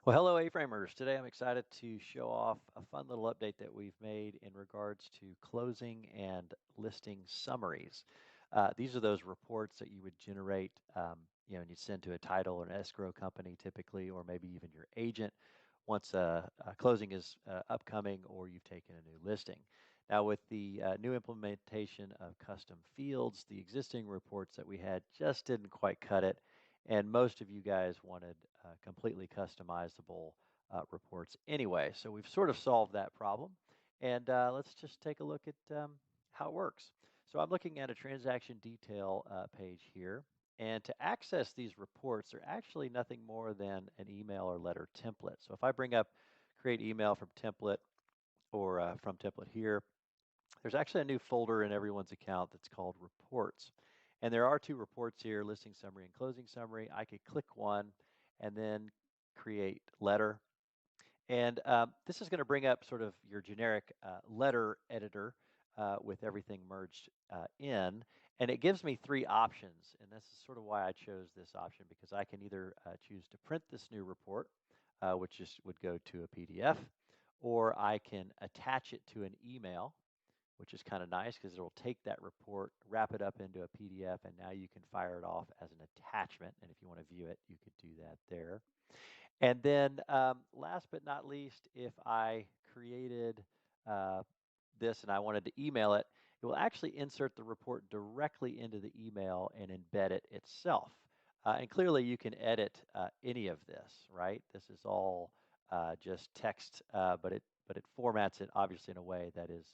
Well, hello, A-Framers. Today I'm excited to show off a fun little update that we've made in regards to closing and listing summaries. These are those reports that you would generate, and you'd send to a title or an escrow company typically, or maybe even your agent once a closing is upcoming or you've taken a new listing. Now, with the new implementation of custom fields, the existing reports that we had just didn't quite cut it, and most of you guys wanted completely customizable reports anyway. So we've sort of solved that problem. And let's just take a look at how it works. So I'm looking at a transaction detail page here. And to access these reports, they're actually nothing more than an email or letter template. So if I bring up create email from template or from template here, there's actually a new folder in everyone's account that's called reports. And there are two reports here, listing summary and closing summary. I could click one and then create letter. And this is going to bring up sort of your generic letter editor with everything merged in. And it gives me three options. And this is sort of why I chose this option, because I can either choose to print this new report, which just would go to a PDF, or I can attach it to an email, which is kind of nice because it'll take that report, wrap it up into a PDF, and now you can fire it off as an attachment. And if you want to view it, you could do that there. And then last but not least, if I created uh, this and I wanted to email it, it will actually insert the report directly into the email and embed it itself. And clearly you can edit any of this, right? This is all just text, but it formats it obviously in a way that is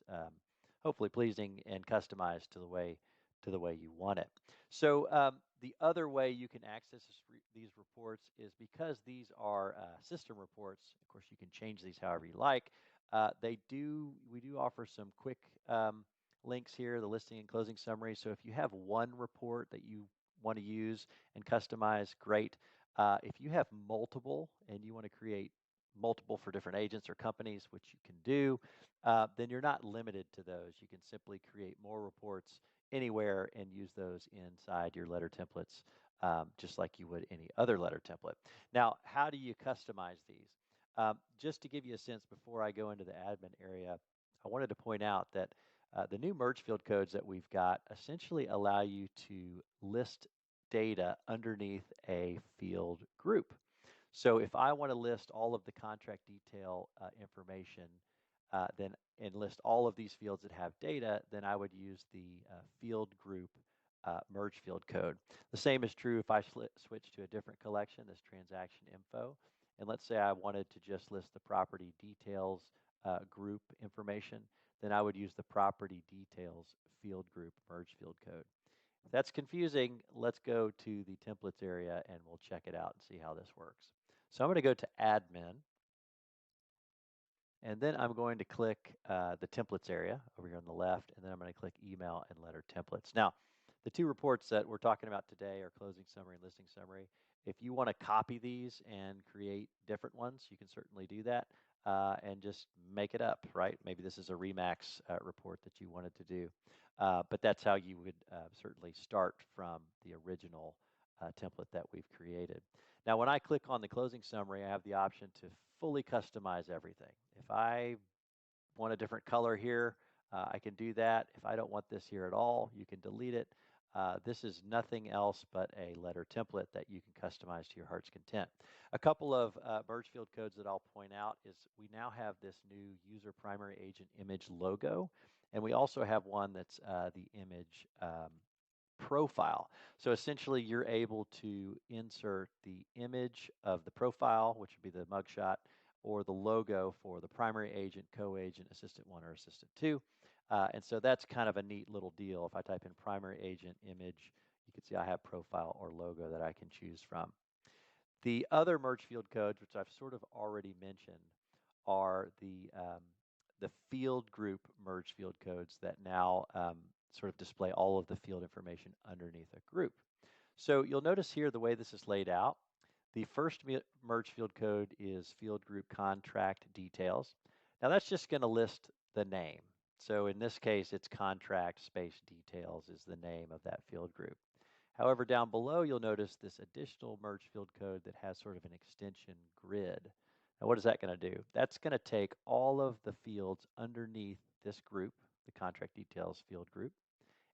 hopefully pleasing and customized to the way you want it. So the other way you can access these reports is because these are system reports. Of course, you can change these however you like. We do offer some quick links here, the listing and closing summary. So if you have one report that you want to use and customize, great. If you have multiple and you want to create multiple for different agents or companies, which you can do, then you're not limited to those. You can simply create more reports anywhere and use those inside your letter templates, just like you would any other letter template. Now, how do you customize these? Just to give you a sense before I go into the admin area, I wanted to point out that the new merge field codes that we've got essentially allow you to list data underneath a field group. So if I want to list all of the contract detail information, then and list all of these fields that have data, then I would use the field group merge field code. The same is true if I switch to a different collection, this transaction info. And let's say I wanted to just list the property details group information, then I would use the property details field group merge field code. If that's confusing, let's go to the templates area and we'll check it out and see how this works. So I'm going to go to admin, and then I'm going to click the templates area over here on the left, and then I'm going to click email and letter templates. Now, the two reports that we're talking about today are closing summary and listing summary. If you want to copy these and create different ones, you can certainly do that and just make it up, right? Maybe this is a Remax report that you wanted to do. But that's how you would certainly start from the original template that we've created. Now, when I click on the closing summary, I have the option to fully customize everything. If I want a different color here, I can do that. If I don't want this here at all, you can delete it. This is nothing else but a letter template that you can customize to your heart's content. A couple of merge field codes that I'll point out is we now have this new user primary agent image logo, and we also have one that's the image profile. So essentially, you're able to insert the image of the profile, which would be the mugshot, or the logo for the primary agent, co-agent, assistant one, or assistant two. And so that's kind of a neat little deal. If I type in primary agent image, you can see I have profile or logo that I can choose from. The other merge field codes, which I've sort of already mentioned, are the field group merge field codes that now sort of display all of the field information underneath a group. So you'll notice here the way this is laid out. The first merge field code is field group contract details. Now that's just going to list the name. So in this case, it's contract space details is the name of that field group. However, down below, you'll notice this additional merge field code that has sort of an extension grid. Now, what is that going to do? That's going to take all of the fields underneath this group, the contract details field group,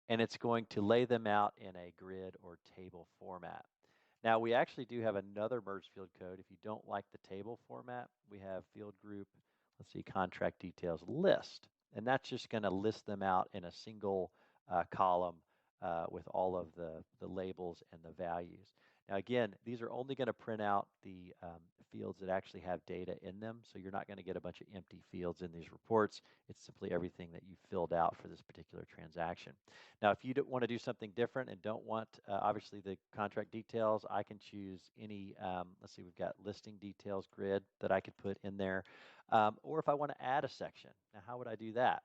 and it's going to lay them out in a grid or table format. Now, we actually do have another merge field code. If you don't like the table format, we have field group, let's see, contract details list. And that's just going to list them out in a single column with all of the labels and the values. Now, again, these are only going to print out the fields that actually have data in them. So you're not going to get a bunch of empty fields in these reports. It's simply everything that you filled out for this particular transaction. Now, if you want to do something different and don't want, obviously, the contract details, I can choose any, let's see, we've got listing details grid that I could put in there. Or if I want to add a section, now how would I do that?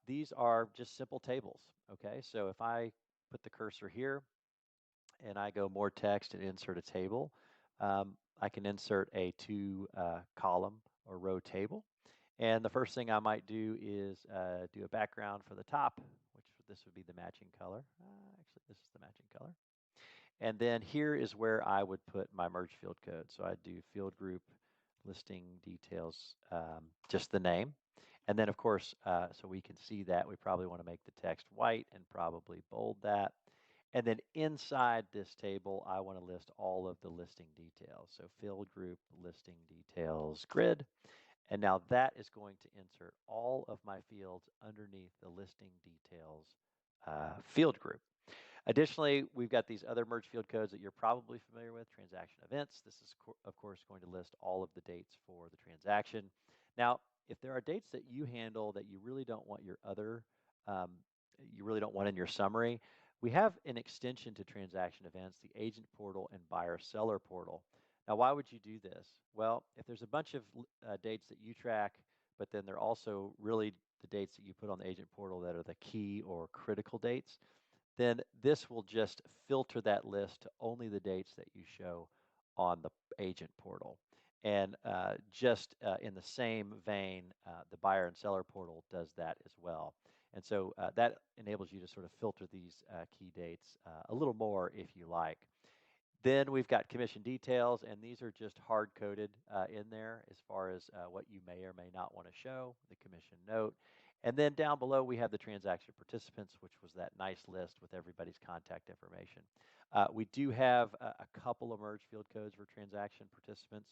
These are just simple tables, okay? So if I put the cursor here and I go more text and insert a table, I can insert a two column or row table. And the first thing I might do is do a background for the top, which this would be the matching color. Actually, this is the matching color. And then here is where I would put my merge field code. So I'd do field group listing details, just the name. And then, of course, so we can see that, we probably want to make the text white and probably bold that. And then inside this table, I want to list all of the listing details. So field group listing details grid. And now that is going to insert all of my fields underneath the listing details field group. Additionally, we've got these other merge field codes that you're probably familiar with, transaction events. This is, of course, going to list all of the dates for the transaction. Now, if there are dates that you handle that you really don't want your other, you really don't want in your summary, we have an extension to transaction events, the agent portal and buyer seller portal. Now, why would you do this? Well, if there's a bunch of dates that you track, but then they're also really the dates that you put on the agent portal that are the key or critical dates, then this will just filter that list to only the dates that you show on the agent portal. And just in the same vein, the buyer and seller portal does that as well. And so that enables you to sort of filter these key dates a little more if you like. Then we've got commission details, and these are just hard-coded in there as far as what you may or may not want to show, the commission note. And then down below, we have the transaction participants, which was that nice list with everybody's contact information. We do have a couple of merge field codes for transaction participants.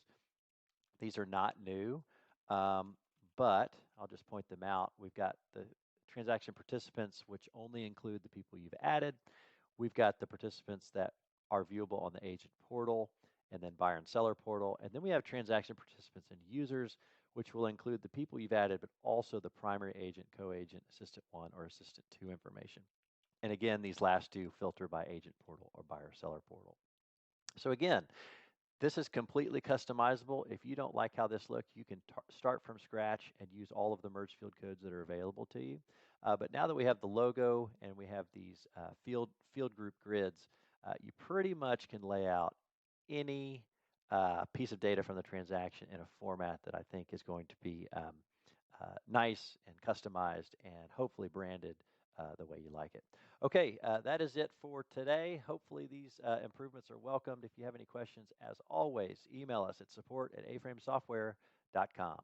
These are not new, but I'll just point them out. We've got the transaction participants, which only include the people you've added. We've got the participants that are viewable on the agent portal, and then buyer and seller portal. And then we have transaction participants and users, which will include the people you've added, but also the primary agent, co-agent, assistant one, or assistant two information. And again, these last two filter by agent portal or buyer seller portal. So again, this is completely customizable. If you don't like how this looks, you can start from scratch and use all of the merge field codes that are available to you. But now that we have the logo and we have these field group grids, you pretty much can lay out any piece of data from the transaction in a format that I think is going to be nice and customized and hopefully branded the way you like it. Okay, that is it for today. Hopefully these improvements are welcomed. If you have any questions, as always, email us at support@aframesoftware.com.